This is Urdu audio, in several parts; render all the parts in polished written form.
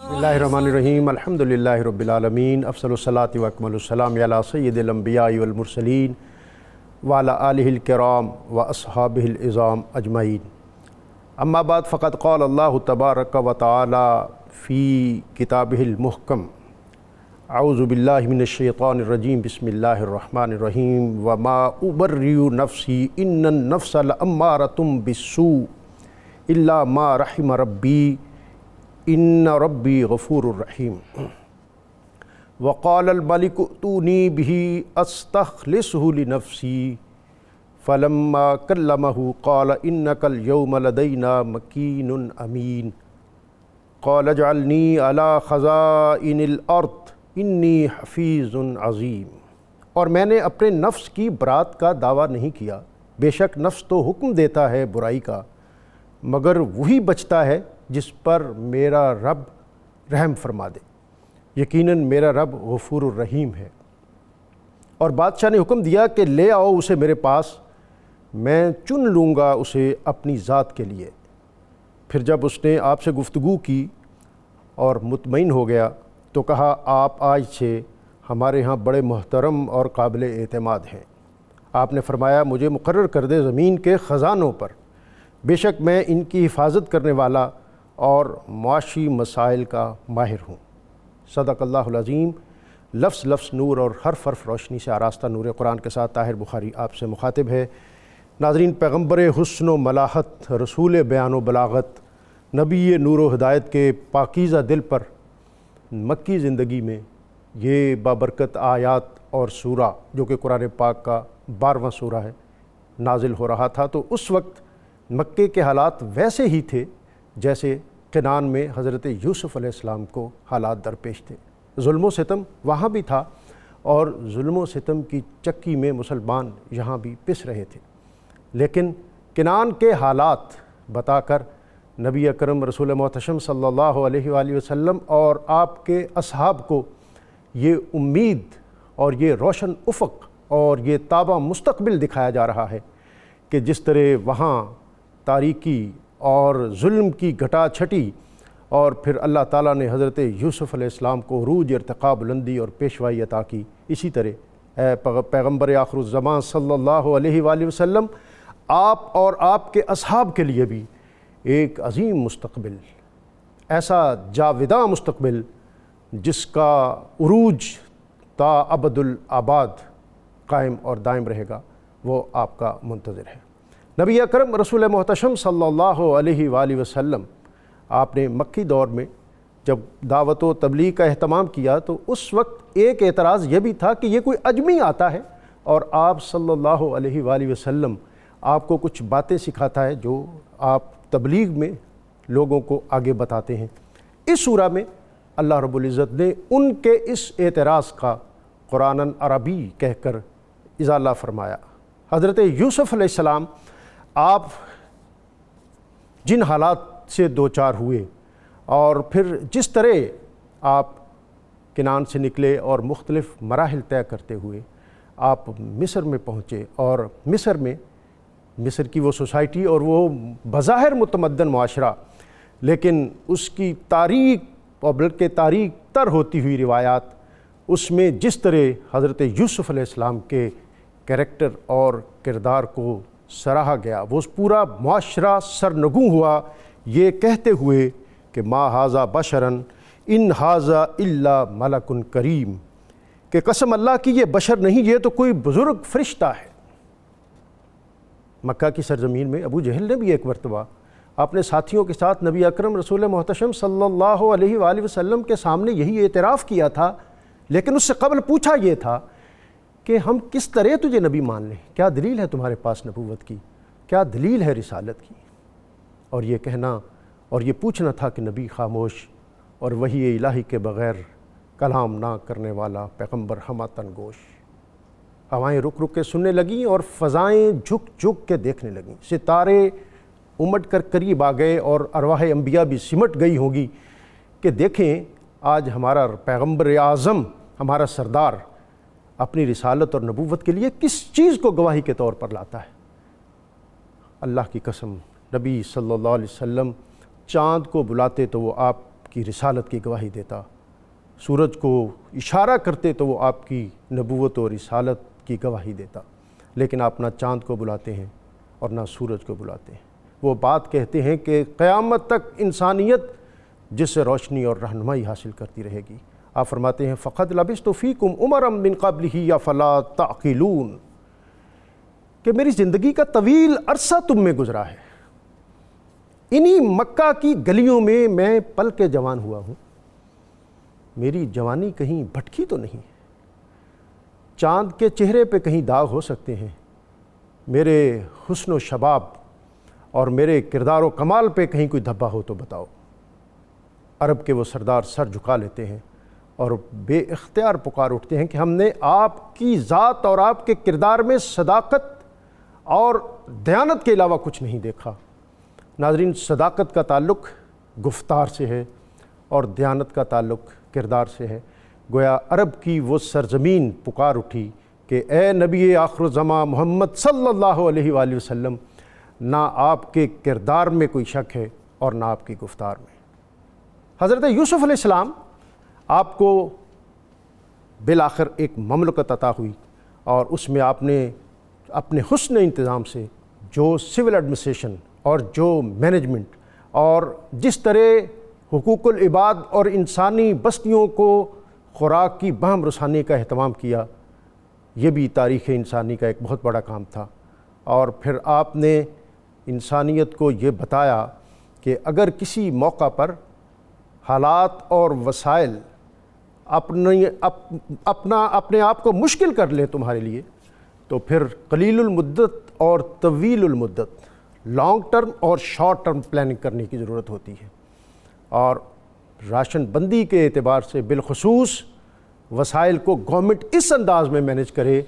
بسم اللہ الرحمن الرحیم الحمدللہ رب العالمین افضل الصلاۃ و اکمل السلام علی سید الانبیاء والمرسلین وعلی آلہ الکرام و اصحابہ العظام اجمعین اما بعد فقد قال اللہ تبارک و تعالی فی کتابہ المحکم اعوذ باللہ من الشیطان الرجیم بسم اللہ الرحمن الرحیم وما ابرئ نفسی ان النفس لامارۃ بالسوء الا ما رحم ربی ان ربی غفور الرحیم وقال الملک ائتونی بہ استخلصہ لنفسی فلما کلمہ قال انک اليوم لدینا مکین امین قال اجعلنی علی خزائن الارض انی حفیظ عظیم۔ اور میں نے اپنے نفس کی برات کا دعویٰ نہیں کیا، بے شک نفس تو حکم دیتا ہے برائی کا، مگر وہی بچتا ہے جس پر میرا رب رحم فرما دے، یقیناً میرا رب غفور الرحیم ہے۔ اور بادشاہ نے حکم دیا کہ لے آؤ اسے میرے پاس، میں چن لوں گا اسے اپنی ذات کے لیے۔ پھر جب اس نے آپ سے گفتگو کی اور مطمئن ہو گیا تو کہا آپ آج سے ہمارے ہاں بڑے محترم اور قابل اعتماد ہیں۔ آپ نے فرمایا مجھے مقرر کر دے زمین کے خزانوں پر، بے شک میں ان کی حفاظت کرنے والا اور معاشی مسائل کا ماہر ہوں۔ صدق اللہ العظیم۔ لفظ لفظ نور اور حرف حرف روشنی سے آراستہ نور قرآن کے ساتھ طاہر بخاری آپ سے مخاطب ہے۔ ناظرین، پیغمبر حسن و ملاحت، رسول بیان و بلاغت، نبی نور و ہدایت کے پاکیزہ دل پر مکی زندگی میں یہ بابرکت آیات اور سورہ جو کہ قرآن پاک کا 12واں سورہ ہے نازل ہو رہا تھا، تو اس وقت مکے کے حالات ویسے ہی تھے جیسے کنعان میں حضرت یوسف علیہ السلام کو حالات درپیش تھے۔ ظلم و ستم وہاں بھی تھا اور ظلم و ستم کی چکی میں مسلمان یہاں بھی پس رہے تھے، لیکن کنعان کے حالات بتا کر نبی اکرم رسول محتشم صلی اللہ علیہ وآلہ وسلم اور آپ کے اصحاب کو یہ امید اور یہ روشن افق اور یہ تابہ مستقبل دکھایا جا رہا ہے کہ جس طرح وہاں تاریکی اور ظلم کی گھٹا چھٹی اور پھر اللہ تعالیٰ نے حضرت یوسف علیہ السلام کو عروج، ارتقاء، بلندی اور پیشوائی عطا کی، اسی طرح اے پیغمبر آخر الزمان صلی اللہ علیہ وآلہ وسلم آپ اور آپ کے اصحاب کے لیے بھی ایک عظیم مستقبل، ایسا جاوداں مستقبل جس کا عروج تا ابد الآباد قائم اور دائم رہے گا، وہ آپ کا منتظر ہے۔ نبی اکرم رسول محتشم صلی اللہ علیہ وآلہ وسلم آپ نے مکی دور میں جب دعوت و تبلیغ کا اہتمام کیا تو اس وقت ایک اعتراض یہ بھی تھا کہ یہ کوئی اجمی آتا ہے اور آپ صلی اللہ علیہ وآلہ وسلم آپ کو کچھ باتیں سکھاتا ہے جو آپ تبلیغ میں لوگوں کو آگے بتاتے ہیں۔ اس سورہ میں اللہ رب العزت نے ان کے اس اعتراض کا قرآناً عربی کہہ کر ازالہ فرمایا۔ حضرت یوسف علیہ السلام آپ جن حالات سے دوچار ہوئے اور پھر جس طرح آپ کنعان سے نکلے اور مختلف مراحل طے کرتے ہوئے آپ مصر میں پہنچے، اور مصر کی وہ سوسائٹی اور وہ بظاہر متمدن معاشرہ، لیکن اس کی تاریک اور بلکہ تاریک تر ہوتی ہوئی روایات، اس میں جس طرح حضرت یوسف علیہ السلام کے کریکٹر اور کردار کو سراہا گیا، وہ پورا معاشرہ سرنگوں ہوا یہ کہتے ہوئے کہ ما ھذا بشرا ان ھذا الا ملک کریم، کہ قسم اللہ کی یہ بشر نہیں، یہ تو کوئی بزرگ فرشتہ ہے۔ مکہ کی سرزمین میں ابو جہل نے بھی ایک مرتبہ اپنے ساتھیوں کے ساتھ نبی اکرم رسول محتشم صلی اللہ علیہ وآلہ وسلم کے سامنے یہی اعتراف کیا تھا، لیکن اس سے قبل پوچھا یہ تھا کہ ہم کس طرح تجھے نبی مان لیں، کیا دلیل ہے تمہارے پاس نبوت کی، کیا دلیل ہے رسالت کی؟ اور یہ کہنا اور یہ پوچھنا تھا کہ نبی خاموش اور وحی الہی کے بغیر کلام نہ کرنے والا پیغمبر ہمہ تنگوش۔ ہوائیں رک رک کے سننے لگیں اور فضائیں جھک جھک کے دیکھنے لگیں، ستارے امٹ کر قریب آ گئے اور ارواح انبیاء بھی سمٹ گئی ہوں گی کہ دیکھیں آج ہمارا پیغمبر اعظم، ہمارا سردار اپنی رسالت اور نبوت کے لیے کس چیز کو گواہی کے طور پر لاتا ہے۔ اللہ کی قسم، نبی صلی اللہ علیہ وسلم چاند کو بلاتے تو وہ آپ کی رسالت کی گواہی دیتا، سورج کو اشارہ کرتے تو وہ آپ کی نبوت اور رسالت کی گواہی دیتا، لیکن آپ نہ چاند کو بلاتے ہیں اور نہ سورج کو بلاتے ہیں۔ وہ بات کہتے ہیں کہ قیامت تک انسانیت جس سے روشنی اور رہنمائی حاصل کرتی رہے گی۔ آپ فرماتے ہیں فَقَدْ لَبِثْتُ فِيكُمْ أُمَرًا مِّن قَبْلِهِ أَفَلَا تَعْقِلُونَ، کہ میری زندگی کا طویل عرصہ تم میں گزرا ہے، انہی مکہ کی گلیوں میں میں پل کے جوان ہوا ہوں، میری جوانی کہیں بھٹکی تو نہیں، چاند کے چہرے پہ کہیں داغ ہو سکتے ہیں، میرے حسن و شباب اور میرے کردار و کمال پہ کہیں کوئی دھبا ہو تو بتاؤ۔ عرب کے وہ سردار سر جھکا لیتے ہیں اور بے اختیار پکار اٹھتے ہیں کہ ہم نے آپ کی ذات اور آپ کے کردار میں صداقت اور دیانت کے علاوہ کچھ نہیں دیکھا۔ ناظرین، صداقت کا تعلق گفتار سے ہے اور دیانت کا تعلق کردار سے ہے۔ گویا عرب کی وہ سرزمین پکار اٹھی کہ اے نبی آخر الزماں محمد صلی اللہ علیہ وآلہ وسلم، نہ آپ کے کردار میں کوئی شک ہے اور نہ آپ کی گفتار میں۔ حضرت یوسف علیہ السلام آپ کو بالآخر ایک مملکت عطا ہوئی اور اس میں آپ نے اپنے حسن انتظام سے جو سول ایڈمنسٹریشن اور جو مینجمنٹ اور جس طرح حقوق العباد اور انسانی بستیوں کو خوراک کی بہم رسانی کا اہتمام کیا، یہ بھی تاریخ انسانی کا ایک بہت بڑا کام تھا۔ اور پھر آپ نے انسانیت کو یہ بتایا کہ اگر کسی موقع پر حالات اور وسائل اپنے آپ کو مشکل کر لیں تمہارے لیے، تو پھر قلیل المدت اور طویل المدت، لانگ ٹرم اور شارٹ ٹرم پلاننگ کرنے کی ضرورت ہوتی ہے۔ اور راشن بندی کے اعتبار سے بالخصوص وسائل کو گورنمنٹ اس انداز میں مینیج کرے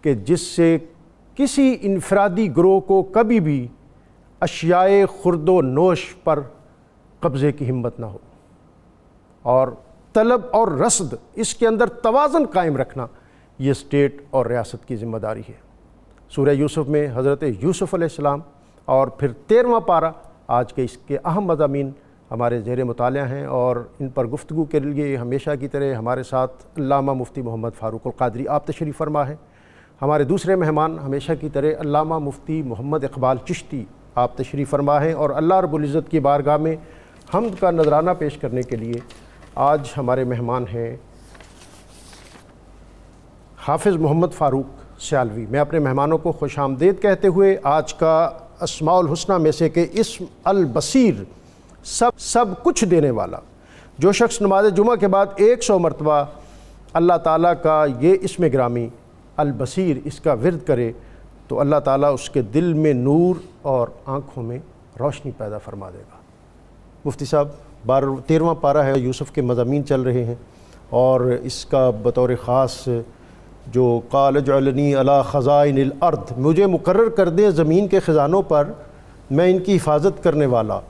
کہ جس سے کسی انفرادی گروہ کو کبھی بھی اشیاء خورد و نوش پر قبضے کی ہمت نہ ہو، اور طلب اور رصد اس کے اندر توازن قائم رکھنا یہ اسٹیٹ اور ریاست کی ذمہ داری ہے۔ سورہ یوسف میں حضرت یوسف علیہ السلام اور پھر 13واں پارہ آج کے اس کے اہم مضامین ہمارے زیر مطالعہ ہیں، اور ان پر گفتگو کے لیے ہمیشہ کی طرح ہمارے ساتھ علامہ مفتی محمد فاروق القادری آپ تشریف فرما ہیں۔ ہمارے دوسرے مہمان ہمیشہ کی طرح علامہ مفتی محمد اقبال چشتی آپ تشریف فرما ہیں، اور اللہ رب العزت کی بارگاہ میں حمد کا نذرانہ پیش کرنے کے لیے آج ہمارے مہمان ہیں حافظ محمد فاروق سیالوی۔ میں اپنے مہمانوں کو خوش آمدید کہتے ہوئے آج کا اسماء الحسنہ میں سے کہ اسم البصیر، سب کچھ دینے والا، جو شخص نماز جمعہ کے بعد 100 مرتبہ اللہ تعالیٰ کا یہ اسم گرامی البصیر اس کا ورد کرے تو اللہ تعالیٰ اس کے دل میں نور اور آنکھوں میں روشنی پیدا فرما دے گا۔ مفتی صاحب، 13واں پارہ ہے، یوسف کے مضامین چل رہے ہیں، اور اس کا بطور خاص جو قال اجعلنی علی خزائن الارض، مجھے مقرر کر دیں زمین کے خزانوں پر، میں ان کی حفاظت کرنے والا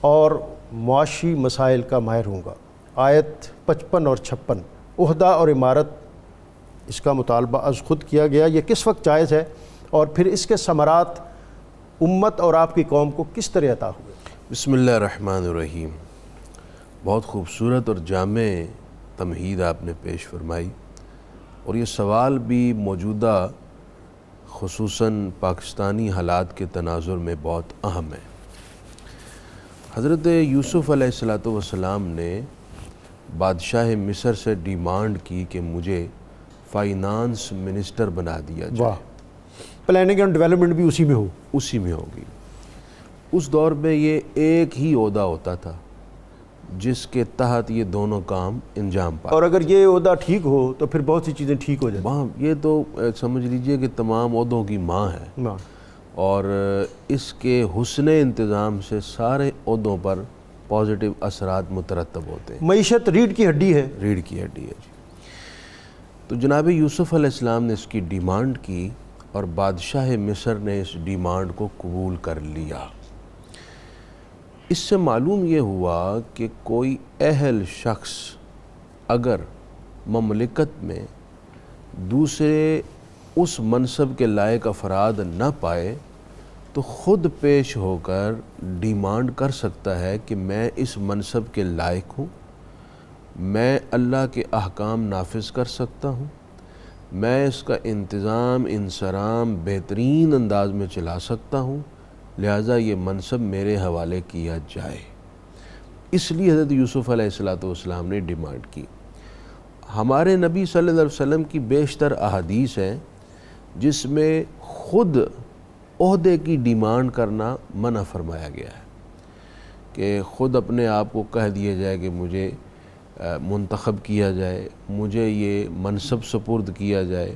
اور معاشی مسائل کا ماہر ہوں گا۔ آیت 55 اور 56، عہدہ اور عمارت، اس کا مطالبہ از خود کیا گیا، یہ کس وقت جائز ہے، اور پھر اس کے ثمرات امت اور آپ کی قوم کو کس طرح عطا ہوئے؟ بسم اللہ الرحمن الرحیم۔ بہت خوبصورت اور جامع تمہید آپ نے پیش فرمائی، اور یہ سوال بھی موجودہ خصوصاً پاکستانی حالات کے تناظر میں بہت اہم ہے۔ حضرت یوسف علیہ السلام نے بادشاہ مصر سے ڈیمانڈ کی کہ مجھے فائنانس منسٹر بنا دیا جائے۔ واہ، پلاننگ اینڈ ڈیولپمنٹ بھی اسی میں ہو؟ اسی میں ہوگی۔ اس دور میں یہ ایک ہی عہدہ ہوتا تھا جس کے تحت یہ دونوں کام انجام پاتے، اور اگر یہ عہدہ ٹھیک ہو تو پھر بہت سی چیزیں ٹھیک ہو جاتی وہاں یہ تو سمجھ لیجئے کہ تمام عہدوں کی ماں ہے، ہیں۔ اور اس کے حسن انتظام سے سارے عہدوں پر پازیٹیو اثرات مترتب ہوتے ہیں۔ معیشت ریڑھ کی ہڈی ہے۔ ریڑھ کی ہڈی ہے جی۔ تو جناب یوسف علیہ السلام نے اس کی ڈیمانڈ کی، اور بادشاہ مصر نے اس ڈیمانڈ کو قبول کر لیا۔ اس سے معلوم یہ ہوا کہ کوئی اہل شخص اگر مملکت میں دوسرے اس منصب کے لائق افراد نہ پائے تو خود پیش ہو کر ڈیمانڈ کر سکتا ہے کہ میں اس منصب کے لائق ہوں، میں اللہ کے احکام نافذ کر سکتا ہوں، میں اس کا انتظام انصرام بہترین انداز میں چلا سکتا ہوں، لہٰذا یہ منصب میرے حوالے کیا جائے۔ اس لیے حضرت یوسف علیہ السلام نے ڈیمانڈ کی۔ ہمارے نبی صلی اللہ علیہ وسلم کی بیشتر احادیث ہیں جس میں خود عہدے کی ڈیمانڈ کرنا منع فرمایا گیا ہے، کہ خود اپنے آپ کو کہہ دیا جائے کہ مجھے منتخب کیا جائے، مجھے یہ منصب سپرد کیا جائے،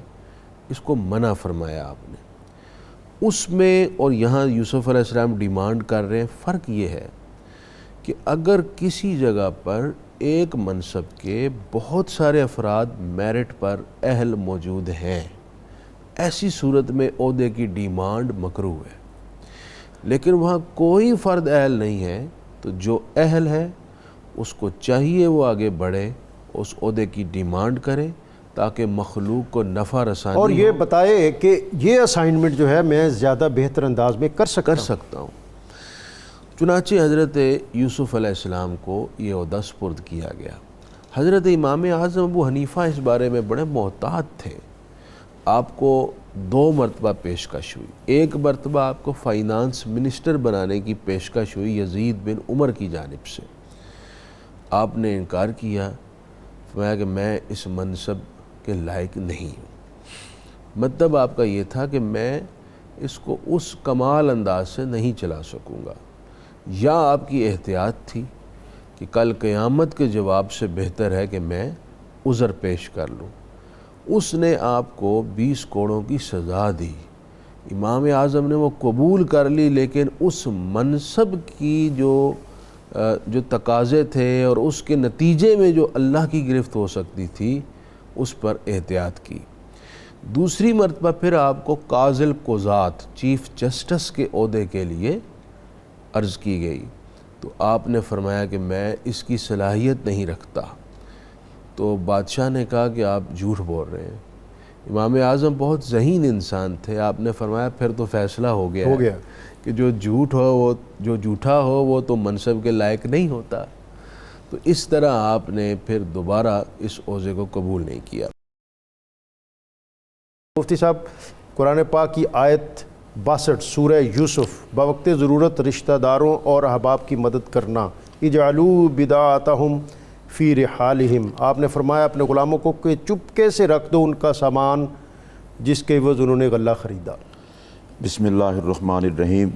اس کو منع فرمایا آپ نے۔ اس میں اور یہاں یوسف علیہ السلام ڈیمانڈ کر رہے ہیں، فرق یہ ہے کہ اگر کسی جگہ پر ایک منصب کے بہت سارے افراد میرٹ پر اہل موجود ہیں، ایسی صورت میں عہدے کی ڈیمانڈ مکروہ ہے۔ لیکن وہاں کوئی فرد اہل نہیں ہے تو جو اہل ہے اس کو چاہیے وہ آگے بڑھے، اس عہدے کی ڈیمانڈ کرے تاکہ مخلوق کو نفع رسانی اور یہ بتائے کہ یہ اسائنمنٹ جو ہے میں زیادہ بہتر انداز میں کر سکتا ہوں۔ چنانچہ حضرت یوسف علیہ السلام کو یہ عہدہ سپرد کیا گیا۔ حضرت امام اعظم ابو حنیفہ اس بارے میں بڑے محتاط تھے۔ آپ کو 2 مرتبہ پیشکش ہوئی۔ ایک مرتبہ آپ کو فائنانس منسٹر بنانے کی پیشکش ہوئی یزید بن عمر کی جانب سے، آپ نے انکار کیا، فرمایا کہ میں اس منصب کے لائق نہیں ہوں۔ مطلب آپ کا یہ تھا کہ میں اس کو اس کمال انداز سے نہیں چلا سکوں گا، یا آپ کی احتیاط تھی کہ کل قیامت کے جواب سے بہتر ہے کہ میں عذر پیش کر لوں۔ اس نے آپ کو 20 کوڑوں کی سزا دی۔ امام اعظم نے وہ قبول کر لی، لیکن اس منصب کی جو تقاضے تھے اور اس کے نتیجے میں جو اللہ کی گرفت ہو سکتی تھی اس پر احتیاط کی۔ دوسری مرتبہ پھر آپ کو قاضی القضات چیف جسٹس کے عہدے کے لیے عرض کی گئی، تو آپ نے فرمایا کہ میں اس کی صلاحیت نہیں رکھتا۔ تو بادشاہ نے کہا کہ آپ جھوٹ بول رہے ہیں۔ امام اعظم بہت ذہین انسان تھے، آپ نے فرمایا پھر تو فیصلہ ہو گیا کہ جو جھوٹا ہو وہ تو منصب کے لائق نہیں ہوتا۔ تو اس طرح آپ نے پھر دوبارہ اس عہدے کو قبول نہیں کیا۔ مفتی صاحب، قرآن پاک کی آیت 62 سورہ یوسف، بوقت ضرورت رشتہ داروں اور احباب کی مدد کرنا، اجعلوا بداعتہم فی رحالہم، آپ نے فرمایا اپنے غلاموں کو کہ چپکے سے رکھ دو ان کا سامان جس کے عوض انہوں نے غلہ خریدا۔ بسم اللہ الرحمن الرحیم۔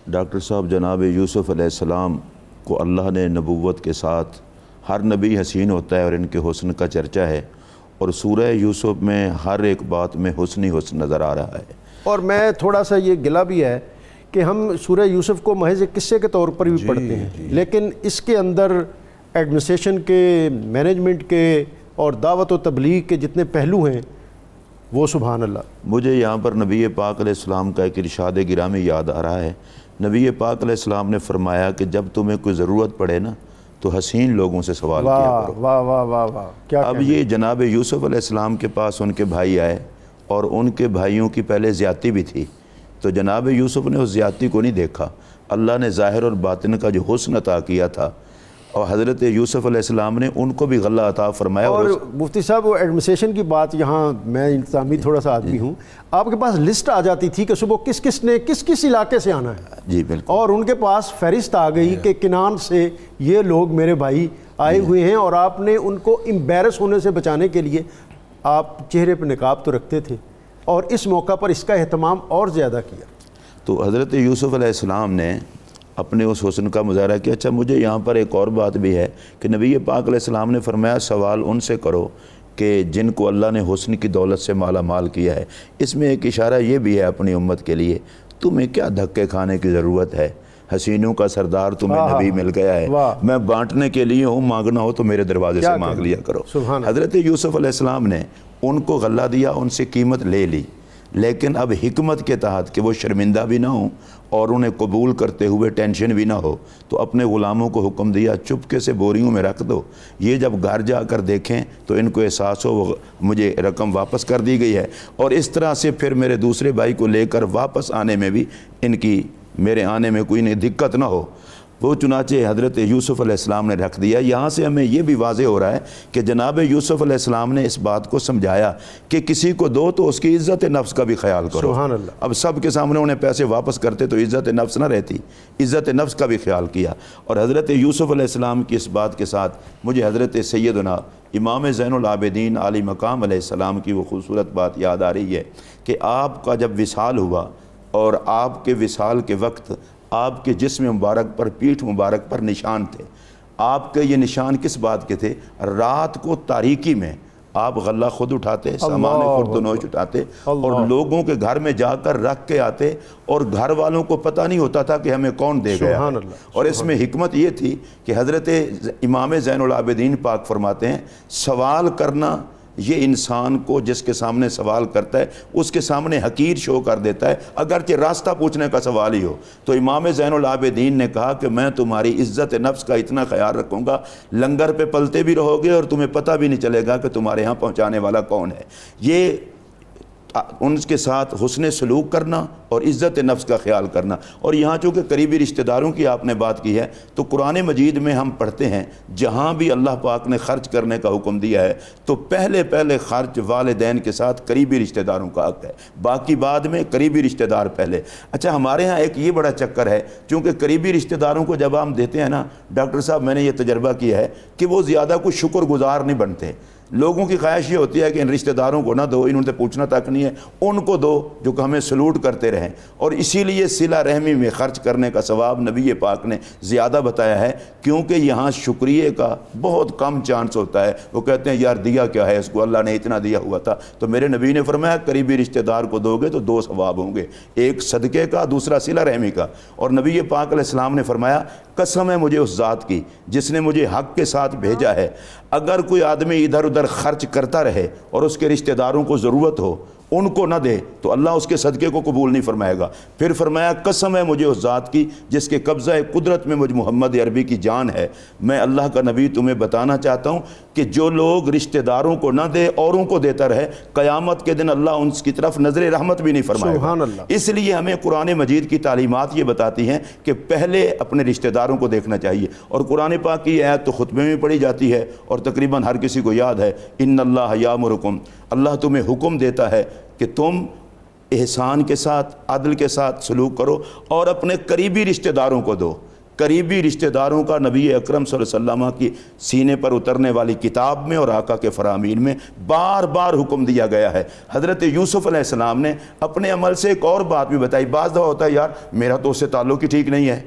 ڈاکٹر صاحب، جناب یوسف علیہ السلام کو اللہ نے نبوت کے ساتھ، ہر نبی حسین ہوتا ہے اور ان کے حسن کا چرچا ہے، اور سورہ یوسف میں ہر ایک بات میں حسن ہی حسن نظر آ رہا ہے۔ اور میں تھوڑا سا یہ گلہ بھی ہے کہ ہم سورہ یوسف کو محض ایک قصے کے طور پر بھی پڑھتے ہیں، لیکن اس کے اندر ایڈمنسٹریشن کے، مینجمنٹ کے اور دعوت و تبلیغ کے جتنے پہلو ہیں وہ سبحان اللہ۔ مجھے یہاں پر نبی پاک علیہ السلام کا ایک ارشاد گرامی یاد آ رہا ہے۔ نبی پاک علیہ السلام نے فرمایا کہ جب تمہیں کوئی ضرورت پڑے نا تو حسین لوگوں سے سوال کیا کرو۔ واہ واہ واہ واہ، کیا اب یہ جناب یوسف علیہ السلام کے پاس ان کے بھائی آئے اور ان کے بھائیوں کی پہلے زیادتی بھی تھی، تو جناب یوسف نے اس زیادتی کو نہیں دیکھا۔ اللہ نے ظاہر اور باطن کا جو حسن عطا کیا تھا، اور حضرت یوسف علیہ السلام نے ان کو بھی غلہ عطا فرمایا۔ اور مفتی صاحب، وہ ایڈمنسٹریشن کی بات، یہاں میں انتظامی تھوڑا سا آدمی ہوں، آپ کے پاس لسٹ آ جاتی تھی کہ صبح کس کس نے کس علاقے سے آنا ہے، جی بالکل، اور ان کے پاس فہرست آ گئی کہ کنان سے یہ لوگ میرے بھائی آئے ہوئے ہیں، اور آپ نے ان کو امبیرس ہونے سے بچانے کے لیے آپ چہرے پہ نقاب تو رکھتے تھے، اور اس موقع پر اس کا اہتمام اور زیادہ کیا۔ تو حضرت یوسف علیہ السلام نے اپنے اس حسن کا مظاہرہ کیا۔ اچھا، مجھے یہاں پر ایک اور بات بھی ہے کہ نبی پاک علیہ السلام نے فرمایا سوال ان سے کرو کہ جن کو اللہ نے حسن کی دولت سے مالا مال کیا ہے۔ اس میں ایک اشارہ یہ بھی ہے اپنی امت کے لیے، تمہیں کیا دھکے کھانے کی ضرورت ہے، حسینوں کا سردار تمہیں نبی مل گیا ہے، میں بانٹنے کے لیے ہوں، مانگنا ہو تو میرے دروازے سے مانگ لیا کرو۔ حضرت یوسف علیہ السلام نے ان کو غلہ دیا، ان سے قیمت لے لی، لیکن اب حکمت کے تحت کہ وہ شرمندہ بھی نہ ہوں اور انہیں قبول کرتے ہوئے ٹینشن بھی نہ ہو، تو اپنے غلاموں کو حکم دیا چپکے سے بوریوں میں رکھ دو، یہ جب گھر جا کر دیکھیں تو ان کو احساس ہو وہ مجھے رقم واپس کر دی گئی ہے، اور اس طرح سے پھر میرے دوسرے بھائی کو لے کر واپس آنے میں بھی ان کی میرے آنے میں کوئی دقت نہ ہو۔ وہ چنانچہ حضرت یوسف علیہ السلام نے رکھ دیا۔ یہاں سے ہمیں یہ بھی واضح ہو رہا ہے کہ جناب یوسف علیہ السلام نے اس بات کو سمجھایا کہ کسی کو دو تو اس کی عزت نفس کا بھی خیال کرو۔ سبحان اللہ۔ اب سب کے سامنے انہیں پیسے واپس کرتے تو عزت نفس نہ رہتی، عزت نفس کا بھی خیال کیا۔ اور حضرت یوسف علیہ السلام کی اس بات کے ساتھ مجھے حضرت سیدنا امام زین العابدین عالی مقام علیہ السلام کی وہ خوبصورت بات یاد آ رہی ہے کہ آپ کا جب وصال ہوا اور آپ کے وصال کے وقت آپ کے جسم مبارک پر، پیٹھ مبارک پر نشان تھے۔ آپ کے یہ نشان کس بات کے تھے؟ رات کو تاریکی میں آپ غلہ خود اٹھاتے، سامان خورد و نوش اٹھاتے اور لوگوں کے گھر میں جا کر رکھ کے آتے، اور گھر والوں کو پتہ نہیں ہوتا تھا کہ ہمیں کون دے گیا ہے۔ اور اس میں حکمت یہ تھی کہ حضرت امام زین العابدین پاک فرماتے ہیں سوال کرنا یہ انسان کو جس کے سامنے سوال کرتا ہے اس کے سامنے حقیر شو کر دیتا ہے، اگرچہ راستہ پوچھنے کا سوال ہی ہو۔ تو امام زین العابدین نے کہا کہ میں تمہاری عزت نفس کا اتنا خیال رکھوں گا، لنگر پہ پلتے بھی رہو گے اور تمہیں پتہ بھی نہیں چلے گا کہ تمہارے ہاں پہنچانے والا کون ہے۔ یہ ان کے ساتھ حسن سلوک کرنا اور عزت نفس کا خیال کرنا۔ اور یہاں چونکہ قریبی رشتہ داروں کی آپ نے بات کی ہے تو قرآن مجید میں ہم پڑھتے ہیں جہاں بھی اللہ پاک نے خرچ کرنے کا حکم دیا ہے تو پہلے خرچ والدین کے ساتھ قریبی رشتہ داروں کا حق ہے، باقی بعد میں قریبی رشتہ دار پہلے۔ اچھا ہمارے ہاں ایک یہ بڑا چکر ہے، چونکہ قریبی رشتہ داروں کو جب ہم دیتے ہیں نا ڈاکٹر صاحب، میں نے یہ تجربہ کیا ہے کہ وہ زیادہ کچھ شکر گزار نہیں بنتے۔ لوگوں کی خواہش یہ ہوتی ہے کہ ان رشتہ داروں کو نہ دو، انہوں نے پوچھنا تک نہیں ہے، ان کو دو جو کہ ہمیں سلوٹ کرتے رہیں۔ اور اسی لیے صلہ رحمی میں خرچ کرنے کا ثواب نبی پاک نے زیادہ بتایا ہے، کیونکہ یہاں شکریہ کا بہت کم چانس ہوتا ہے۔ وہ کہتے ہیں یار دیا کیا ہے اس کو، اللہ نے اتنا دیا ہوا تھا۔ تو میرے نبی نے فرمایا قریبی رشتہ دار کو دو گے تو دو ثواب ہوں گے، ایک صدقے کا، دوسرا صلہ رحمی کا۔ اور نبی پاک علیہ السلام نے فرمایا قسم ہے مجھے اس ذات کی جس نے مجھے حق کے ساتھ بھیجا ہے، اگر کوئی آدمی ادھر ادھر خرچ کرتا رہے اور اس کے رشتہ داروں کو ضرورت ہو ان کو نہ دے تو اللہ اس کے صدقے کو قبول نہیں فرمائے گا۔ پھر فرمایا قسم ہے مجھے اس ذات کی جس کے قبضہ قدرت میں مجھ محمد عربی کی جان ہے، میں اللہ کا نبی تمہیں بتانا چاہتا ہوں کہ جو لوگ رشتہ داروں کو نہ دے اوروں کو دیتا رہے، قیامت کے دن اللہ ان کی طرف نظر رحمت بھی نہیں فرمائے گا۔ سبحان اللہ۔ اس لیے ہمیں قرآن مجید کی تعلیمات یہ بتاتی ہیں کہ پہلے اپنے رشتہ داروں کو دیکھنا چاہیے۔ اور قرآن پاک کی آیت تو خطبے میں پڑھی جاتی ہے اور تقریباً ہر کسی کو یاد ہے، ان اللہ یامرکم، اللہ تمہیں حکم دیتا ہے کہ تم احسان کے ساتھ، عدل کے ساتھ سلوک کرو اور اپنے قریبی رشتہ داروں کو دو۔ قریبی رشتہ داروں کا نبی اکرم صلی اللہ علیہ وسلم کی سینے پر اترنے والی کتاب میں اور آقا کے فرامین میں بار بار حکم دیا گیا ہے۔ حضرت یوسف علیہ السلام نے اپنے عمل سے ایک اور بات بھی بتائی۔ بعض دفعہ ہوتا ہے یار میرا تو اس سے تعلق ہی ٹھیک نہیں ہے،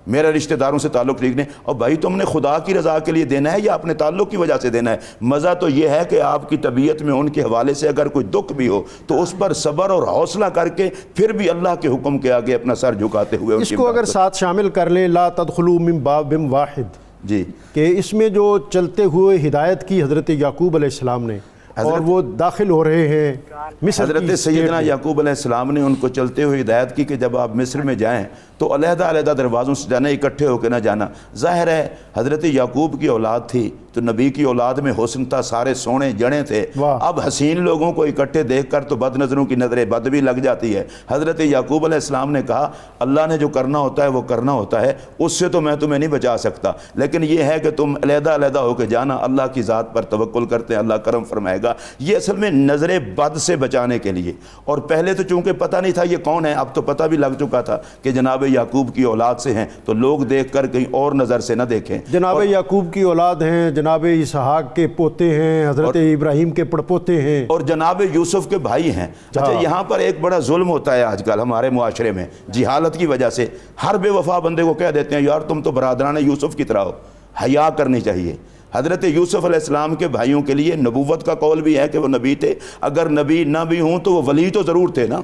میرا رشتہ داروں سے تعلق ٹھیک نہیں، اور بھائی تم نے خدا کی رضا کے لیے دینا ہے یا اپنے تعلق کی وجہ سے دینا ہے؟ مزہ تو یہ ہے کہ آپ کی طبیعت میں ان کے حوالے سے اگر کوئی دکھ بھی ہو تو اس پر صبر اور حوصلہ کر کے پھر بھی اللہ کے حکم کے آگے اپنا سر جھکاتے ہوئے اس کو اگر ساتھ شامل کر لیں لا تدخلوا من باب واحد، جی، کہ اس میں جو چلتے ہوئے ہدایت کی حضرت یعقوب علیہ السلام نے اور وہ داخل ہو رہے ہیں مصر کی حضرت سیدنا یعقوب علیہ السلام نے ان کو چلتے ہوئے ہدایت کی کہ جب آپ مصر میں جائیں تو علیحدہ علیحدہ دروازوں سے جانا، اکٹھے ہو کے نہ جانا۔ ظاہر ہے حضرت یعقوب کی اولاد تھی تو نبی کی اولاد میں حسن تھا، سارے سونے جڑے تھے۔ اب حسین لوگوں کو اکٹھے دیکھ کر تو بد نظروں کی نظریں بد بھی لگ جاتی ہے۔ حضرت یعقوب علیہ السلام نے کہا اللہ نے جو کرنا ہوتا ہے وہ کرنا ہوتا ہے، اس سے تو میں تمہیں نہیں بچا سکتا، لیکن یہ ہے کہ تم علیحدہ علیحدہ ہو کے جانا، اللہ کی ذات پر توکل کرتے ہیں، اللہ کرم فرمائے گا۔ یہ اصل میں نظر بد سے بچانے کے لیے، اور پہلے تو چونکہ پتہ نہیں تھا یہ کون ہے، اب تو پتہ بھی لگ چکا تھا کہ جناب یعقوب کی اولاد سے ہیں، تو لوگ دیکھ کر کہیں اور نظر سے نہ دیکھیں۔ جناب یعقوب کی اولاد ہیں، جناب اسحاق کے پوتے ہیں، حضرت ابراہیم کے پڑپوتے ہیں، اور جناب یوسف کے بھائی ہیں۔ اچھا یہاں پر ایک بڑا ظلم ہوتا ہے آج کل ہمارے معاشرے میں، جہالت کی وجہ سے ہر بے وفا بندے کو کہہ دیتے ہیں یار تم تو برادران یوسف کی طرح ہو، حیا کرنی چاہیے۔ حضرت یوسف علیہ السلام کے بھائیوں کے لیے نبوت کا قول بھی ہے کہ وہ نبی تھے، اگر نبی نہ بھی ہوں تو وہ ولی تو ضرور تھے نا۔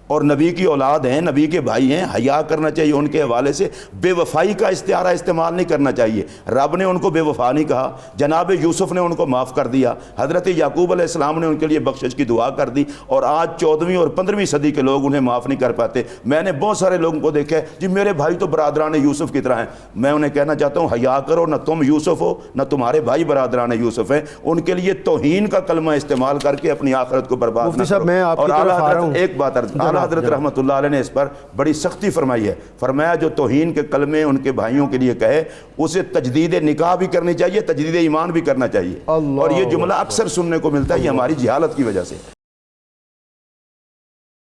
اور نبی کی اولاد ہیں, نبی کے بھائی ہیں, حیا کرنا چاہیے ان کے حوالے سے. بے وفائی کا استعارہ استعمال نہیں کرنا چاہیے. رب نے ان کو بے وفا نہیں کہا, جناب یوسف نے ان کو معاف کر دیا, حضرت یعقوب علیہ السلام نے ان کے لیے بخشش کی دعا کر دی, اور آج 14ویں اور 15ویں صدی کے لوگ انہیں معاف نہیں کر پاتے. میں نے بہت سارے لوگوں کو دیکھا ہے جی میرے بھائی تو برادران یوسف کی طرح ہیں. میں انہیں کہنا چاہتا ہوں حیا کرو, نہ تم یوسف ہو نہ تمہارے بھائی برادران یوسف ہیں. ان کے لیے توہین کا کلمہ استعمال کر کے اپنی آخرت کو برباد مفتی نہ صاحب کرو. میں آپ کی طرف آ رہا ہوں. ایک بات اعلیٰ حضرت رحمۃ اللہ علیہ نے اس پر بڑی سختی فرمائی ہے. فرمایا جو توہین کے کلمے ان کے بھائیوں کے لیے کہے اسے تجدید نکاح بھی کرنی چاہیے, تجدید ایمان بھی کرنا چاہیے. اور یہ جملہ اکثر سننے کو ملتا ہے, یہ ہماری جہالت کی وجہ سے.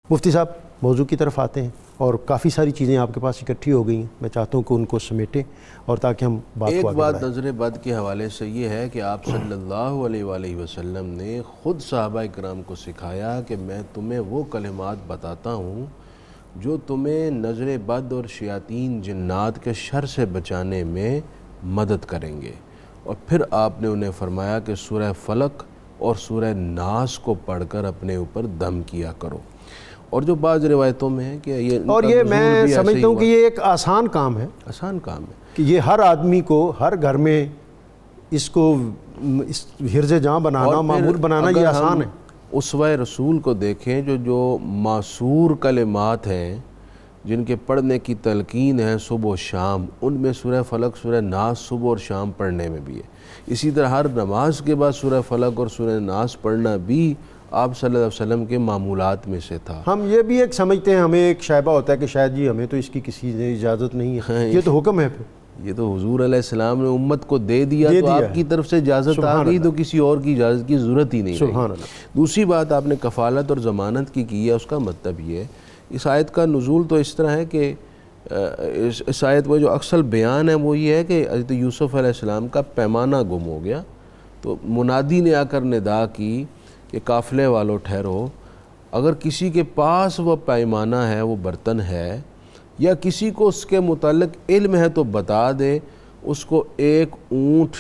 مفتی صاحب موضوع کی طرف آتے ہیں, اور کافی ساری چیزیں آپ کے پاس اکٹھی ہو گئی ہیں, میں چاہتا ہوں کہ ان کو سمیٹیں اور تاکہ ہم بات کو ایک آگے بات بڑھائیں. نظر بد کے حوالے سے یہ ہے کہ آپ صلی اللہ علیہ وآلہ وسلم نے خود صحابہ کرام کو سکھایا کہ میں تمہیں وہ کلمات بتاتا ہوں جو تمہیں نظر بد اور شیاطین جنات کے شر سے بچانے میں مدد کریں گے. اور پھر آپ نے انہیں فرمایا کہ سورہ فلق اور سورہ ناس کو پڑھ کر اپنے اوپر دم کیا کرو. اور جو بعض روایتوں میں ہے کہ یہ اور یہ میں سمجھتا ہوں کہ یہ ایک آسان کام ہے, آسان کام ہے کہ یہ ہر آدمی کو ہر گھر میں اس کو حرز جاں بنانا, معمول بنانا, یہ آسان ہے. اسوہ رسول کو دیکھیں جو معصور کلمات ہیں جن کے پڑھنے کی تلقین ہے صبح و شام, ان میں سورہ فلق سورہ ناس صبح اور شام پڑھنے میں بھی ہے. اسی طرح ہر نماز کے بعد سورہ فلق اور سورہ ناس پڑھنا بھی آپ صلی اللہ علیہ وسلم کے معمولات میں سے تھا. ہم یہ بھی ایک سمجھتے ہیں, ہمیں ایک شائبہ ہوتا ہے کہ شاید جی ہمیں تو اس کی کسی نے اجازت نہیں ہے, یہ تو حکم ہے. پھر یہ تو حضور علیہ السلام نے امت کو دے دیا تو آپ کی طرف سے اجازت آ گئی, تو کسی اور کی اجازت کی ضرورت ہی نہیں سبحان رہی. اللہ. دوسری بات آپ نے کفالت اور ضمانت کی ہے, اس کا مطلب یہ ہے اس آیت کا نزول تو اس طرح ہے کہ اس آیت میں جو اکثر بیان ہے وہ یہ ہے کہ حضرت یوسف علیہ السلام کا پیمانہ گم ہو گیا, تو منادی نے آ کر ندا کی کہ قافلے والوں ٹھہرو, اگر کسی کے پاس وہ پیمانہ ہے, وہ برتن ہے, یا کسی کو اس کے متعلق علم ہے تو بتا دے, اس کو ایک اونٹ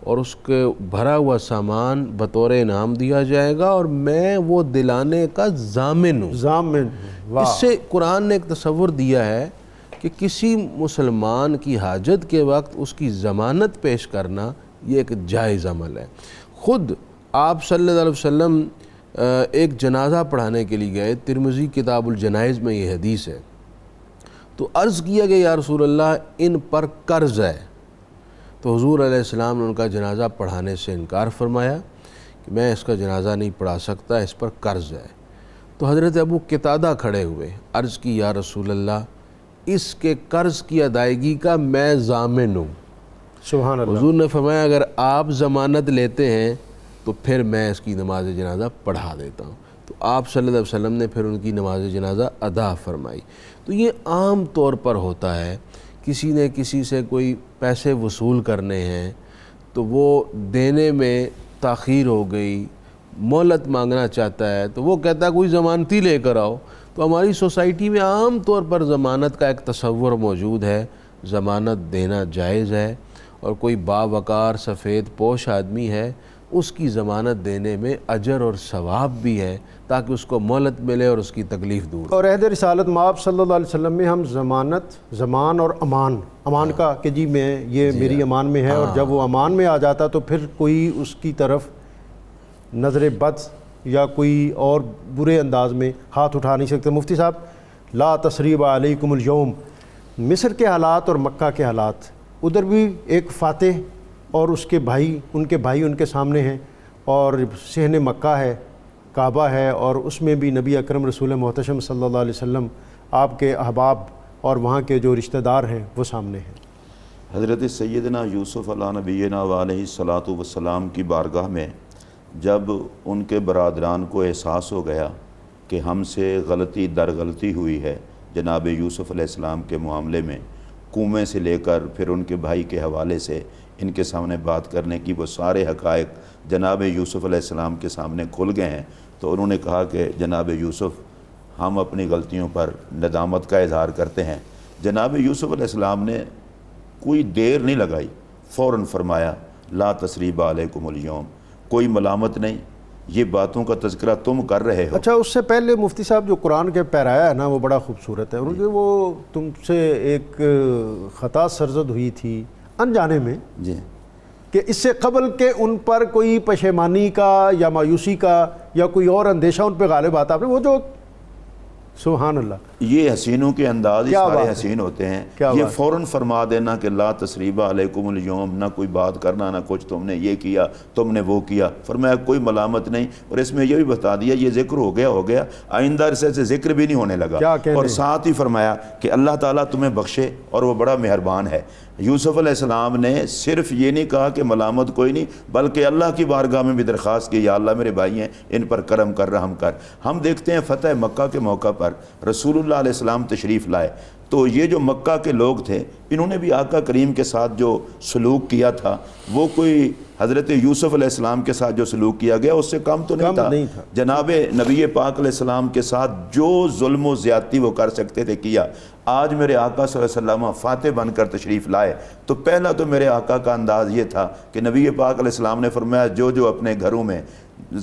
اور اس کے بھرا ہوا سامان بطور انعام دیا جائے گا, اور میں وہ دلانے کا ضامن ہوں. ضامن. اس سے قرآن نے ایک تصور دیا ہے کہ کسی مسلمان کی حاجت کے وقت اس کی ضمانت پیش کرنا یہ ایک جائز عمل ہے. خود آپ صلی اللہ علیہ وسلم ایک جنازہ پڑھانے کے لیے گئے, ترمذی کتاب الجنائز میں یہ حدیث ہے, تو عرض کیا کہ یا رسول اللہ ان پر قرض ہے. تو حضور علیہ السلام نے ان کا جنازہ پڑھانے سے انکار فرمایا کہ میں اس کا جنازہ نہیں پڑھا سکتا, اس پر قرض ہے. تو حضرت ابو قتادہ کھڑے ہوئے, عرض کی یا رسول اللہ اس کے قرض کی ادائیگی کا میں ضامن ہوں. سبحان اللہ. حضور نے فرمایا اگر آپ ضمانت لیتے ہیں تو پھر میں اس کی نماز جنازہ پڑھا دیتا ہوں. تو آپ صلی اللہ علیہ وسلم نے پھر ان کی نماز جنازہ ادا فرمائی. تو یہ عام طور پر ہوتا ہے, کسی نے کسی سے کوئی پیسے وصول کرنے ہیں تو وہ دینے میں تاخیر ہو گئی, مہلت مانگنا چاہتا ہے, تو وہ کہتا ہے کوئی ضمانتی لے کر آؤ. تو ہماری سوسائٹی میں عام طور پر ضمانت کا ایک تصور موجود ہے, ضمانت دینا جائز ہے, اور کوئی باوقار سفید پوش آدمی ہے اس کی ضمانت دینے میں اجر اور ثواب بھی ہے تاکہ اس کو مہلت ملے اور اس کی تکلیف دور. اور عہد رسالت مآب صلی اللہ علیہ وسلم میں ہم ضمانت, ضمان اور امان کا کہ جی میں یہ میری امان میں ہے, اور جب وہ امان میں آ جاتا تو پھر کوئی اس کی طرف نظر بد یا کوئی اور برے انداز میں ہاتھ اٹھا نہیں سکتے. مفتی صاحب لا تثریب علیکم اليوم, مصر کے حالات اور مکہ کے حالات, ادھر بھی ایک فاتح اور اس کے بھائی ان کے سامنے ہیں, اور صحن مکہ ہے, کعبہ ہے, اور اس میں بھی نبی اکرم رسول محتشم صلی اللہ علیہ وسلم آپ کے احباب اور وہاں کے جو رشتہ دار ہیں وہ سامنے ہیں. حضرت سیدنا یوسف علیہ نبینا علیہ الصلاۃ والسلام کی بارگاہ میں جب ان کے برادران کو احساس ہو گیا کہ ہم سے غلطی در غلطی ہوئی ہے جناب یوسف علیہ السلام کے معاملے میں, کنویں سے لے کر پھر ان کے بھائی کے حوالے سے ان کے سامنے بات کرنے کی وہ سارے حقائق جناب یوسف علیہ السلام کے سامنے کھل گئے ہیں, تو انہوں نے کہا کہ جناب یوسف ہم اپنی غلطیوں پر ندامت کا اظہار کرتے ہیں. جناب یوسف علیہ السلام نے کوئی دیر نہیں لگائی, فوراً فرمایا لا تثریب علیکم اليوم, کوئی ملامت نہیں, یہ باتوں کا تذکرہ تم کر رہے ہو۔ اچھا، اس سے پہلے مفتی صاحب جو قرآن کے پیرایا ہے نا وہ بڑا خوبصورت ہے، کیونکہ وہ تم سے ایک خطا سرزد ہوئی تھی انجانے میں جی کہ اس سے قبل کہ ان پر کوئی پشیمانی کا یا مایوسی کا یا کوئی اور اندیشہ ان پہ غالب آتا، آپ نے وہ جو سبحان اللہ، یہ حسینوں کے انداز ہی کیا سارے بات ہے، حسین ہوتے ہیں۔ کیا یہ بات، فوراً فرما دینا کہ لا تثریب علیکم اليوم، نہ کوئی بات کرنا، نہ کچھ تم نے یہ کیا تم نے وہ کیا، فرمایا کوئی ملامت نہیں۔ اور اس میں یہ بھی بتا دیا یہ ذکر ہو گیا آئندہ عرصے سے ذکر بھی نہیں ہونے لگا، کیا کہنے، اور ساتھ ہی فرمایا کہ اللہ تعالیٰ تمہیں بخشے اور وہ بڑا مہربان ہے۔ یوسف علیہ السلام نے صرف یہ نہیں کہا کہ ملامت کوئی نہیں، بلکہ اللہ کی بارگاہ میں بھی درخواست کی، یا اللہ میرے بھائی ہیں ان پر کرم کر رحم کر۔ ہم دیکھتے ہیں فتح مکہ کے موقع پر رسول اللہ علیہ السلام تشریف لائے تو یہ جو مکہ کے لوگ تھے انہوں نے بھی آقا کریم کے ساتھ جو سلوک کیا تھا وہ کوئی حضرت یوسف علیہ السلام کے ساتھ جو سلوک کیا گیا اس سے کم تو نہیں تھا۔ جناب نبی پاک علیہ السلام کے ساتھ جو ظلم و زیادتی وہ کر سکتے تھے کیا۔ آج میرے آقا صلی اللہ علیہ وسلم فاتح بن کر تشریف لائے تو پہلا تو میرے آقا کا انداز یہ تھا کہ نبی پاک علیہ السلام نے فرمایا جو اپنے گھروں میں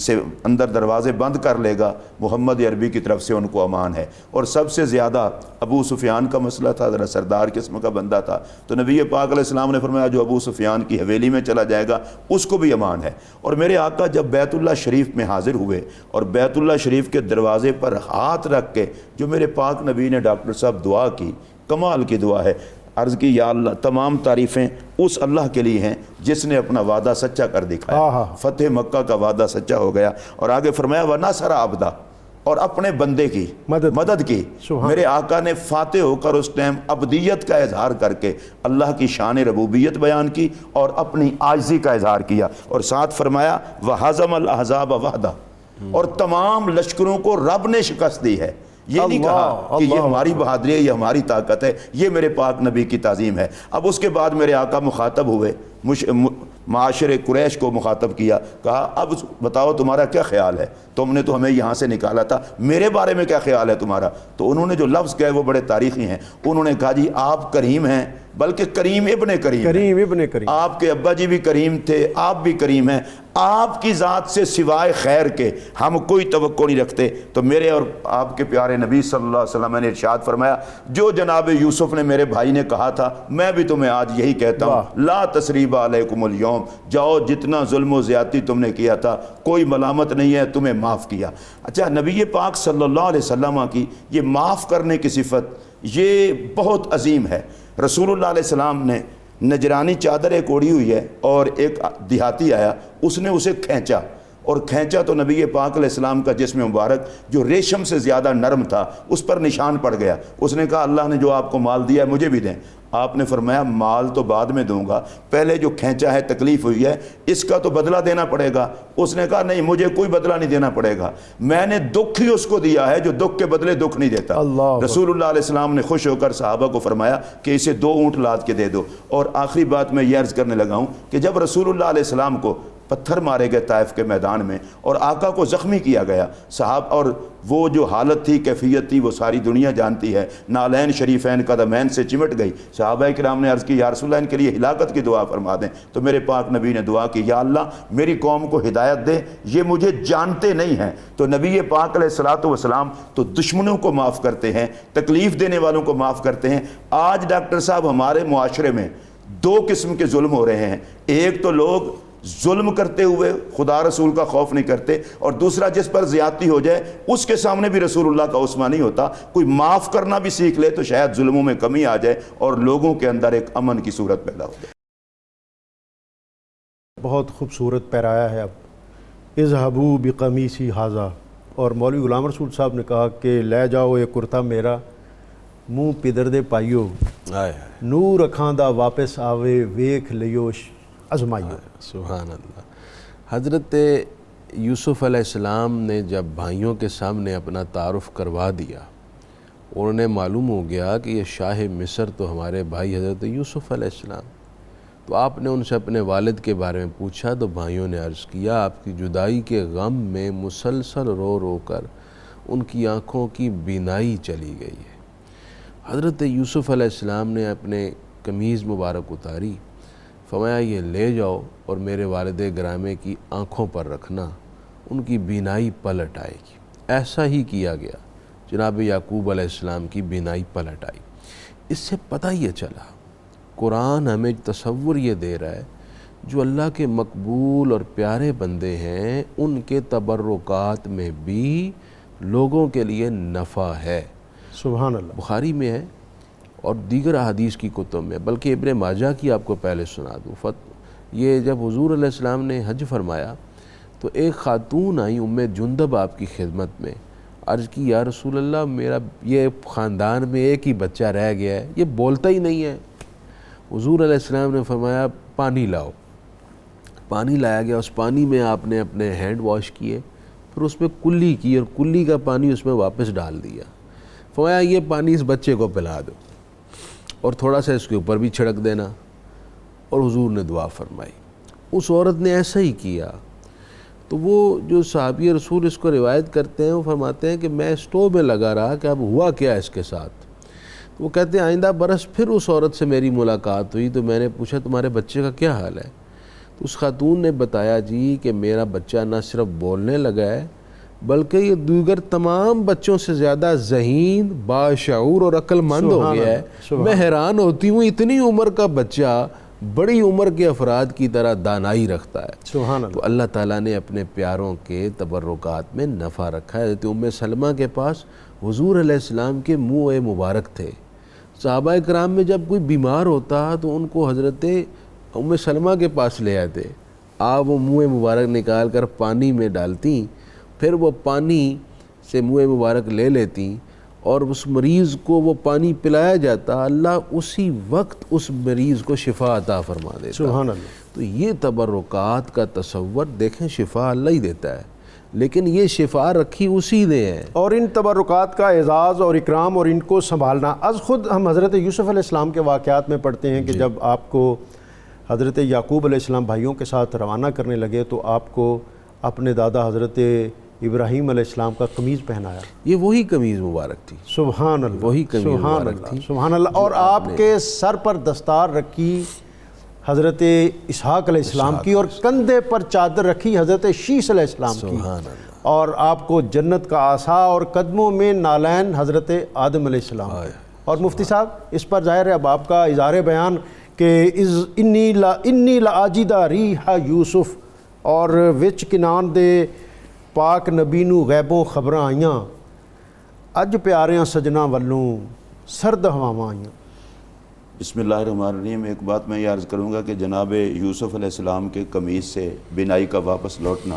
سے اندر دروازے بند کر لے گا محمد عربی کی طرف سے ان کو امان ہے۔ اور سب سے زیادہ ابو سفیان کا مسئلہ تھا، ذرا سردار قسم کا بندہ تھا، تو نبی پاک علیہ السلام نے فرمایا جو ابو سفیان کی حویلی میں چلا جائے گا اس کو بھی امان ہے۔ اور میرے آقا جب بیت اللہ شریف میں حاضر ہوئے اور بیت اللہ شریف کے دروازے پر ہاتھ رکھ کے جو میرے پاک نبی نے ڈاکٹر صاحب دعا کی، کمال کی دعا ہے، عرض کی یا اللہ تمام تعریفیں اس اللہ کے لیے ہیں جس نے اپنا وعدہ سچا کر دکھایا، فتح مکہ کا وعدہ سچا ہو گیا۔ اور آگے فرمایا وَنَصَرَ عَبْدَهُ، اور اپنے بندے کی مدد کی۔ میرے آقا نے فاتح ہو کر اس ٹائم عبدیت کا اظہار کر کے اللہ کی شان ربوبیت بیان کی اور اپنی عاجزی کا اظہار کیا، اور ساتھ فرمایا وَحَزَمَ الْأَحْزَابَ وَحْدَهُ، اور تمام لشکروں کو رب نے شکست دی ہے۔ یہ نہیں کہا کہ یہ ہماری بہادری ہے، یہ ہماری طاقت ہے، یہ میرے پاک نبی کی تعظیم ہے۔ اب اس کے بعد میرے آقا مخاطب ہوئے، معاشر قریش کو مخاطب کیا، کہا اب بتاؤ تمہارا کیا خیال ہے، تم نے تو ہمیں یہاں سے نکالا تھا، میرے بارے میں کیا خیال ہے تمہارا؟ تو انہوں نے جو لفظ کہے وہ بڑے تاریخی ہیں، انہوں نے کہا جی آپ کریم ہیں، بلکہ کریم ابن کریم، آپ کے ابا جی بھی کریم تھے، آپ بھی کریم ہیں، آپ کی ذات سے سوائے خیر کے ہم کوئی توقع نہیں رکھتے۔ تو میرے اور آپ کے پیارے نبی صلی اللہ علیہ وسلم نے ارشاد فرمایا جو جناب یوسف نے میرے بھائی نے کہا تھا میں بھی تمہیں آج یہی کہتا ہوں، لا تثریب علیکم اليوم، جاؤ جتنا ظلم و زیادتی تم نے کیا تھا کوئی ملامت نہیں ہے، تمہیں معاف کیا۔ اچھا، نبی پاک صلی اللہ علیہ وسلم کی یہ معاف کرنے کی صفت یہ بہت عظیم ہے۔ رسول اللہ علیہ السلام نے نجرانی چادر ایک اوڑھی ہوئی ہے اور ایک دیہاتی آیا، اس نے اسے کھینچا، اور کھینچا تو نبی پاک علیہ السلام کا جسم مبارک جو ریشم سے زیادہ نرم تھا اس پر نشان پڑ گیا۔ اس نے کہا اللہ نے جو آپ کو مال دیا ہے مجھے بھی دیں۔ آپ نے فرمایا مال تو بعد میں دوں گا، پہلے جو کھینچا ہے تکلیف ہوئی ہے اس کا تو بدلہ دینا پڑے گا۔ اس نے کہا نہیں مجھے کوئی بدلہ نہیں دینا پڑے گا، میں نے دکھ ہی اس کو دیا ہے جو دکھ کے بدلے دکھ نہیں دیتا۔ رسول اللہ علیہ السلام نے خوش ہو کر صحابہ کو فرمایا کہ اسے 2 اونٹ لاد کے دے دو۔ اور آخری بات میں یہ عرض کرنے لگا ہوں کہ جب رسول اللہ علیہ السلام کو پتھر مارے گئے طائف کے میدان میں اور آقا کو زخمی کیا گیا، صحاب اور وہ جو حالت تھی کیفیت تھی وہ ساری دنیا جانتی ہے، نالین شریفین قدمین سے چمٹ گئی۔ صحابہ کرام نے عرض کی یا رسول اللہ ان کے لیے ہلاکت کی دعا فرما دیں، تو میرے پاک نبی نے دعا کی یا اللہ میری قوم کو ہدایت دے، یہ مجھے جانتے نہیں ہیں۔ تو نبی پاک علیہ الصلوۃ والسلام تو دشمنوں کو معاف کرتے ہیں، تکلیف دینے والوں کو معاف کرتے ہیں۔ آج ڈاکٹر صاحب ہمارے معاشرے میں 2 قسم کے ظلم ہو رہے ہیں، ایک تو لوگ ظلم کرتے ہوئے خدا رسول کا خوف نہیں کرتے، اور دوسرا جس پر زیادتی ہو جائے اس کے سامنے بھی رسول اللہ کا عصمہ نہیں ہوتا۔ کوئی معاف کرنا بھی سیکھ لے تو شاید ظلموں میں کمی آ جائے اور لوگوں کے اندر ایک امن کی صورت پیدا ہو جائے۔ بہت خوبصورت پیرایا ہے اب اذهبوا بقمیصی ھذا، اور مولوی غلام رسول صاحب نے کہا کہ لے جاؤ یہ کرتا میرا منہ پدر دے پائیو، نور اکھاں دا واپس آوے ویکھ لیو ازمائیو۔ سبحان اللہ۔ حضرت یوسف علیہ السلام نے جب بھائیوں کے سامنے اپنا تعارف کروا دیا اور انہیں معلوم ہو گیا کہ یہ شاہ مصر تو ہمارے بھائی حضرت یوسف علیہ السلام، تو آپ نے ان سے اپنے والد کے بارے میں پوچھا تو بھائیوں نے عرض کیا آپ کی جدائی کے غم میں مسلسل رو رو کر ان کی آنکھوں کی بینائی چلی گئی ہے۔ حضرت یوسف علیہ السلام نے اپنے قمیض مبارک اتاری، فرمایا یہ لے جاؤ اور میرے والد گرامی کی آنکھوں پر رکھنا، ان کی بینائی پلٹ آئے گی۔ ایسا ہی کیا گیا، جناب یعقوب علیہ السلام کی بینائی پلٹ آئی۔ اس سے پتہ یہ چلا، قرآن ہمیں تصور یہ دے رہا ہے، جو اللہ کے مقبول اور پیارے بندے ہیں ان کے تبرکات میں بھی لوگوں کے لیے نفع ہے۔ سبحان اللہ۔ بخاری میں ہے اور دیگر احادیث کی کتب میں، بلکہ ابن ماجہ کی آپ کو پہلے سنا دوں۔ یہ جب حضور علیہ السلام نے حج فرمایا تو ایک خاتون آئی، ام جندب، آپ کی خدمت میں، عرض کی یا رسول اللہ، میرا یہ خاندان میں ایک ہی بچہ رہ گیا ہے، یہ بولتا ہی نہیں ہے۔ حضور علیہ السلام نے فرمایا پانی لاؤ۔ پانی لایا گیا، اس پانی میں آپ نے اپنے ہینڈ واش کیے، پھر اس میں کلی کی اور کلی کا پانی اس میں واپس ڈال دیا۔ فرمایا یہ پانی اس بچے کو پلا دو اور تھوڑا سا اس کے اوپر بھی چھڑک دینا، اور حضور نے دعا فرمائی۔ اس عورت نے ایسا ہی کیا۔ تو وہ جو صحابی رسول اس کو روایت کرتے ہیں، وہ فرماتے ہیں کہ میں اسٹو میں لگا رہا کہ اب ہوا کیا اس کے ساتھ۔ وہ کہتے ہیں آئندہ برس پھر اس عورت سے میری ملاقات ہوئی تو میں نے پوچھا تمہارے بچے کا کیا حال ہے؟ تو اس خاتون نے بتایا جی کہ میرا بچہ نہ صرف بولنے لگا ہے بلکہ یہ دیگر تمام بچوں سے زیادہ ذہین، باشعور اور عقل مند ہو گیا ہے۔ میں حیران ہوتی ہوں، اتنی عمر کا بچہ بڑی عمر کے افراد کی طرح دانائی رکھتا ہے۔ سبحان اللہ۔ تو اللہ تعالیٰ نے اپنے پیاروں کے تبرکات میں نفع رکھا ہے۔ حضرت ام سلمہ کے پاس حضور علیہ السلام کے منہ مبارک تھے۔ صحابہ کرام میں جب کوئی بیمار ہوتا تو ان کو حضرت ام سلمہ کے پاس لے آتے، آپ وہ منہ مبارک نکال کر پانی میں ڈالتی، پھر وہ پانی سے منہ مبارک لے لیتی اور اس مریض کو وہ پانی پلایا جاتا، اللہ اسی وقت اس مریض کو شفا عطا فرما دیتا۔ سبحان اللہ۔ تو یہ تبرکات کا تصور دیکھیں، شفا اللہ ہی دیتا ہے، لیکن یہ شفا رکھی اسی نے ہے۔ اور ان تبرکات کا اعزاز اور اکرام اور ان کو سنبھالنا، از خود ہم حضرت یوسف علیہ السلام کے واقعات میں پڑھتے ہیں کہ جب آپ کو حضرت یعقوب علیہ السلام بھائیوں کے ساتھ روانہ کرنے لگے تو آپ کو اپنے دادا حضرت ابراہیم علیہ السلام کا قمیض پہنایا۔ یہ وہی قمیض مبارک تھی، سبحان اللہ، وہی قمیض سبحان مبارک اللہ، تھی۔ سبحان اللہ۔ اور آپ کے سر پر دستار رکھی حضرت اسحاق علیہ السلام کی، اور کندھے پر چادر رکھی حضرت شیش علیہ السلام کی، سبحان اللہ۔ اور آپ کو جنت کا عصا اور قدموں میں نالین حضرت آدم علیہ السلام کی۔ اور مفتی صاحب اس پر ظاہر ہے اب آپ کا اظہار بیان کہ انی لعاجدہ ریح یوسف اور وچ کنان دے پاک نبی نو غیبوں خبراں آئیاں، اج پیاریاں سجنا والوں سرد ہواواں آئیاں۔ بسم اللہ الرحمن الرحیم۔ ایک بات میں یہ عرض کروں گا کہ جناب یوسف علیہ السلام کے قمیض سے بینائی کا واپس لوٹنا،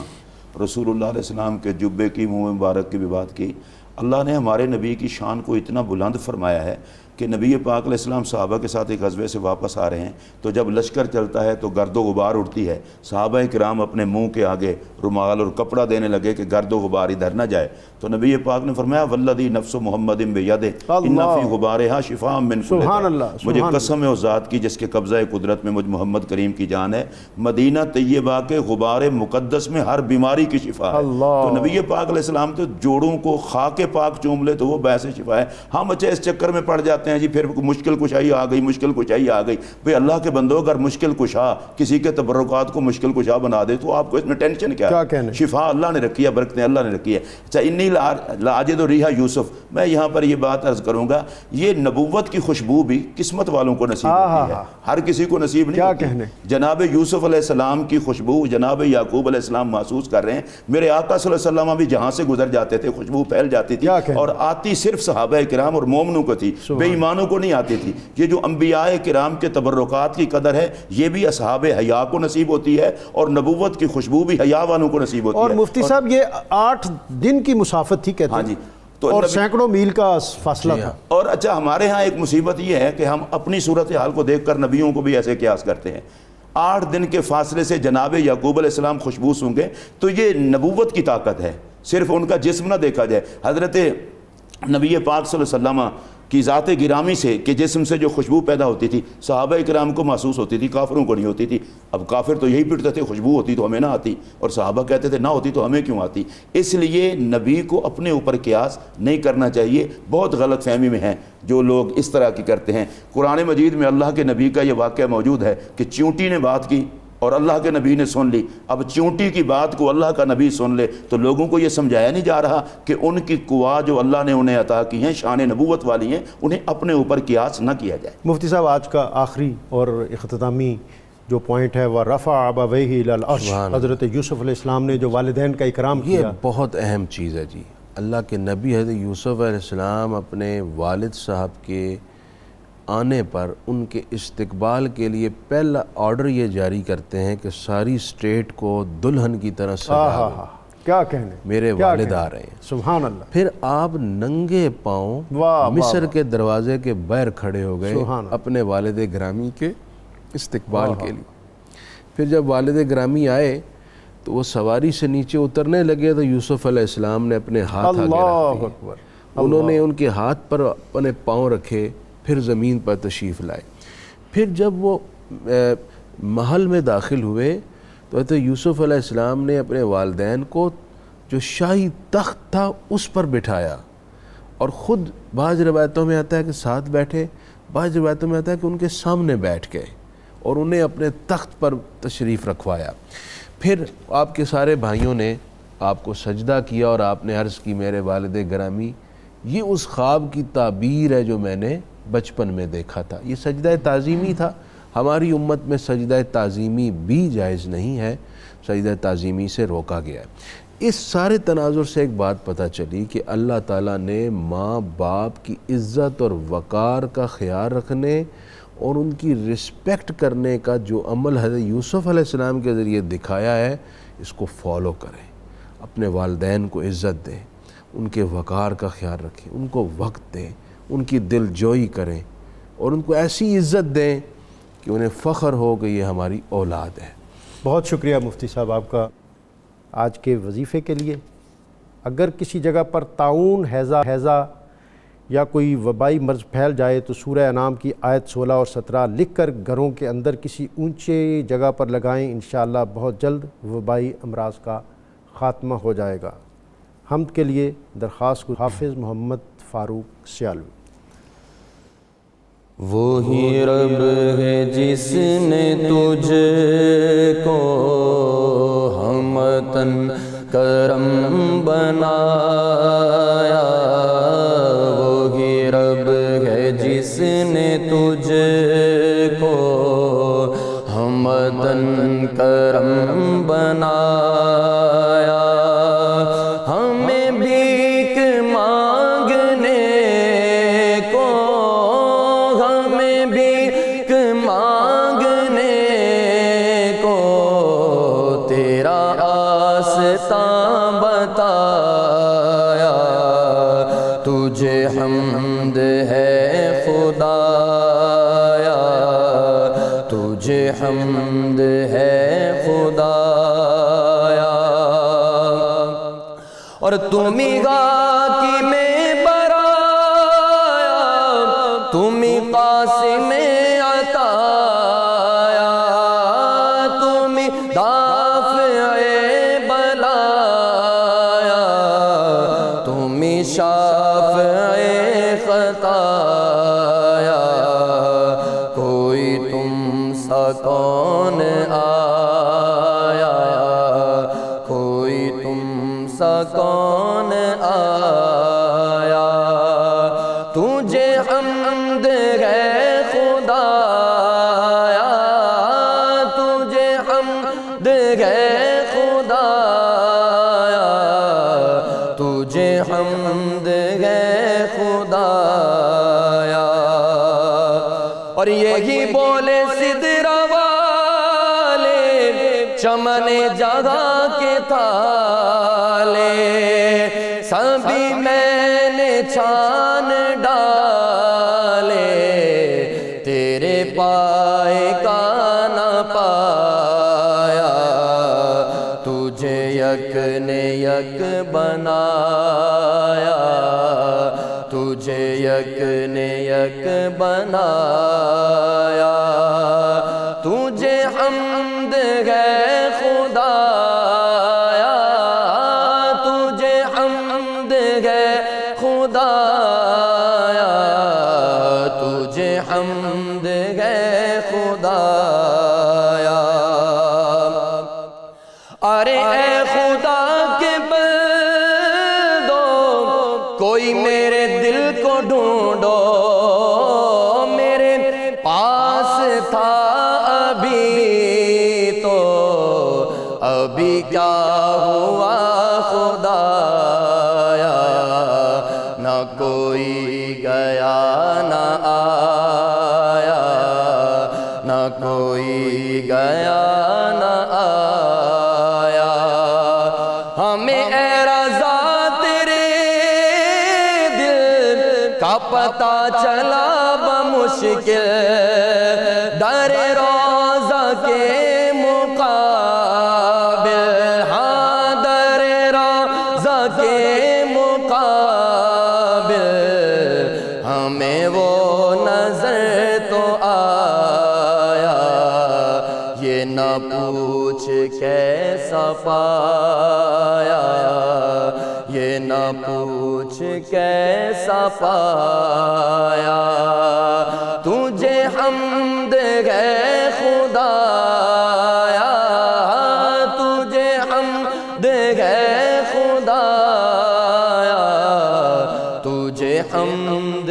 رسول اللہ علیہ السلام کے جبے کی، منہ مبارک کی بھی بات کی۔ اللہ نے ہمارے نبی کی شان کو اتنا بلند فرمایا ہے کہ نبی پاک علیہ السلام صحابہ کے ساتھ ایک غزوے سے واپس آ رہے ہیں تو جب لشکر چلتا ہے تو گرد و غبار اڑتی ہے، صحابہ کرام اپنے منہ کے آگے رومال اور کپڑا دینے لگے کہ گرد و غبار ادھر نہ جائے، تو نبی پاک نے فرمایا والذی نفس محمد بیدہ ان فی غبارہا شفاء من کل داء۔ مجھے قسم ہے اس ذات کی جس کے قبضہ قدرت میں مجھ محمد کریم کی جان ہے، مدینہ طیبہ کے غبار مقدس میں ہر بیماری کی شفا ہے۔ تو نبی پاک علیہ السلام تو جوڑوں کو خاک پاک چوم لے تو وہ باعث شفا ہے۔ ہم اچھا اس چکر میں پڑ جاتے ہیں جی، پھر مشکل کشائی آ گئی، مشکل کشائی آ گئی۔ بھئی اللہ کے بندوں، اگر مشکل کشا کسی کے تبرکات کو مشکل کشا بنا دے تو آپ کو اس میں ٹینشن کیا ہے؟ شفا اللہ نے رکھی ہے، برکتیں اللہ نے رکھی ہے۔ اچھا انی لاجد ریح یوسف، میں یہاں پر یہ بات عرض کروں گا، یہ نبوت کی خوشبو بھی قسمت والوں کو نصیب ہوتی ہے، ہر کسی کو نصیب نہیں ہوتی۔ جناب یوسف علیہ السلام کی خوشبو جناب یعقوب علیہ السلام محسوس کر رہے ہیں۔ میرے آقا صلی اللہ علیہ وسلم بھی جہاں سے گزر جاتے تھے خوشبو پھیل جاتی تھی، اور آتی صرف صحابہ کرام اور مومنوں کو تھی، بے ایمانوں کو نہیں آتی تھی۔ یہ جو انبیاء کرام کے تبرکات کی قدر ہے یہ بھی اصحاب حیا کو نصیب ہوتی ہے، اور نبوت کی خوشبو بھی حیا والوں کو نصیب ہوتی ہے۔ اور مفتی صاحب یہ 8 دن کی مسافت تھی کہتے ہیں، اور سینکڑوں میل کا فاصلہ تھا۔ اور اچھا ہمارے ہاں ایک مصیبت یہ ہے کہ ہم اپنی صورتحال کو دیکھ کر نبیوں کو بھی ایسے قیاس کرتے ہیں۔ 8 دن کے فاصلے سے جناب یعقوب علیہ السلام خوشبو سونگے تو یہ نبوت کی طاقت ہے، صرف ان کا جسم نہ دیکھا جائے۔ حضرت نبی پاک صلی اللہ علیہ وسلم کی ذات گرامی سے کہ جسم سے جو خوشبو پیدا ہوتی تھی صحابہ کرام کو محسوس ہوتی تھی، کافروں کو نہیں ہوتی تھی۔ اب کافر تو یہی پڑھتے تھے خوشبو ہوتی تو ہمیں نہ آتی، اور صحابہ کہتے تھے نہ ہوتی تو ہمیں کیوں آتی۔ اس لیے نبی کو اپنے اوپر قیاس نہیں کرنا چاہیے، بہت غلط فہمی میں ہیں جو لوگ اس طرح کی کرتے ہیں۔ قرآن مجید میں اللہ کے نبی کا یہ واقعہ موجود ہے کہ چیونٹی نے بات کی اور اللہ کے نبی نے سن لی۔ اب چونٹی کی بات کو اللہ کا نبی سن لے تو لوگوں کو یہ سمجھایا نہیں جا رہا کہ ان کی قوا جو اللہ نے انہیں عطا کی ہیں، شان نبوت والی ہیں، انہیں اپنے اوپر قیاس نہ کیا جائے۔ مفتی صاحب، آج کا آخری اور اختتامی جو پوائنٹ ہے وہ رفع ابویہ الی العرش، حضرت یوسف علیہ السلام نے جو والدین کا اکرام یہ کیا۔ بہت اہم چیز ہے جی۔ اللہ کے نبی حضرت یوسف علیہ السلام اپنے والد صاحب کے آنے پر ان کے استقبال کے لیے پہلا آرڈر یہ جاری کرتے ہیں کہ ساری اسٹیٹ کو دلہن کی طرح سجا دو، کیا کہنے، میرے والد آ رہے ہیں۔ سبحان اللہ۔ پھر آپ ننگے پاؤں واہ مصر کے دروازے کے باہر کھڑے ہو گئے سبحان اللہ۔ اپنے والد گرامی کے استقبال کے لیے۔ پھر جب والد گرامی آئے تو وہ سواری سے نیچے اترنے لگے تو یوسف علیہ السلام نے اپنے ہاتھ آگے رکھ اللہ دیے، اکبر۔ انہوں نے ان کے ہاتھ پر اپنے پاؤں رکھے، پھر زمین پر تشریف لائے۔ پھر جب وہ محل میں داخل ہوئے تو حضرت یوسف علیہ السلام نے اپنے والدین کو جو شاہی تخت تھا اس پر بٹھایا، اور خود بعض روایتوں میں آتا ہے کہ ساتھ بیٹھے، بعض روایتوں میں آتا ہے کہ ان کے سامنے بیٹھ گئے اور انہیں اپنے تخت پر تشریف رکھوایا۔ پھر آپ کے سارے بھائیوں نے آپ کو سجدہ کیا اور آپ نے عرض کی، میرے والد گرامی، یہ اس خواب کی تعبیر ہے جو میں نے بچپن میں دیکھا تھا۔ یہ سجدہ تعظیمی تھا۔ ہماری امت میں سجدہ تعظیمی بھی جائز نہیں ہے، سجدہ تعظیمی سے روکا گیا ہے۔ اس سارے تناظر سے ایک بات پتہ چلی کہ اللہ تعالیٰ نے ماں باپ کی عزت اور وقار کا خیال رکھنے اور ان کی رسپیکٹ کرنے کا جو عمل حضرت یوسف علیہ السلام کے ذریعے دکھایا ہے، اس کو فالو کریں، اپنے والدین کو عزت دیں، ان کے وقار کا خیال رکھیں، ان کو وقت دیں، ان کی دل جوئی کریں اور ان کو ایسی عزت دیں کہ انہیں فخر ہو کہ یہ ہماری اولاد ہے۔ بہت شکریہ مفتی صاحب آپ کا آج کے وظیفے کے لیے۔ اگر کسی جگہ پر طاعون، ہیضہ یا کوئی وبائی مرض پھیل جائے تو سورہ انعام کی آیت 16 اور 17 لکھ کر گھروں کے اندر کسی اونچے جگہ پر لگائیں، انشاءاللہ بہت جلد وبائی امراض کا خاتمہ ہو جائے گا۔ حمد کے لیے درخواست حافظ محمد فاروق سیالوی۔ وہی رب ہے جس نے تجھ کو ہمتن کرم بنایا، وہی رب ہے جس نے تجھ کو ہمتن کرم بنایا، ہمیں بھیک مانگنے کو، ہمیں بھیک مانگنے کو تیرا آستاں بتایا، تجھے حمد ہے خدایا، تجھے حمد ہے خدایا، اور تمہیں غاکی میں برایا، تمہیں قاسم میں عطایا، تمہیں دافع بلایا، تمہیں شافع خطایا، کوئی تم سا کون آیا، کوئی تم سا کون آیا، تجھے حمد ہے خدایا، تجھے حمد ہے خدایا، تجھے حمد ہے خدایا، اور یہی بولے سدرہ والے چمن جگہ کے تھالے، سبھی میں نے چھان ڈالے، تیرے پائے کا نہ پایا، تجھے یک نے یک بنایا، تجھے یک نے یک بنایا، تجھے حمد ہے خدایا، تجھے حمد ہے خدایا، تجھے حمد ہے خدایا۔ ڈھونڈو میرے پاس تھا ابھی تو ابھی کیا ہوا خدایا، نہ کوئی گیا نہ آیا، نہ کوئی گیا نہ آیا۔ ہمیں اے رضا تیرے دل کا پتہ چلا بمشکل، در روضہ کے مقابل، ہاں در روضہ کے مقابل ہمیں وہ نظر تو آیا، یہ نہ پوچھ کیسا پایا، یہ نہ پوچھ کیسا پایا۔ تجھے حمد ہے خدایا، تجھے حمد ہے خدایا، تجھے حمد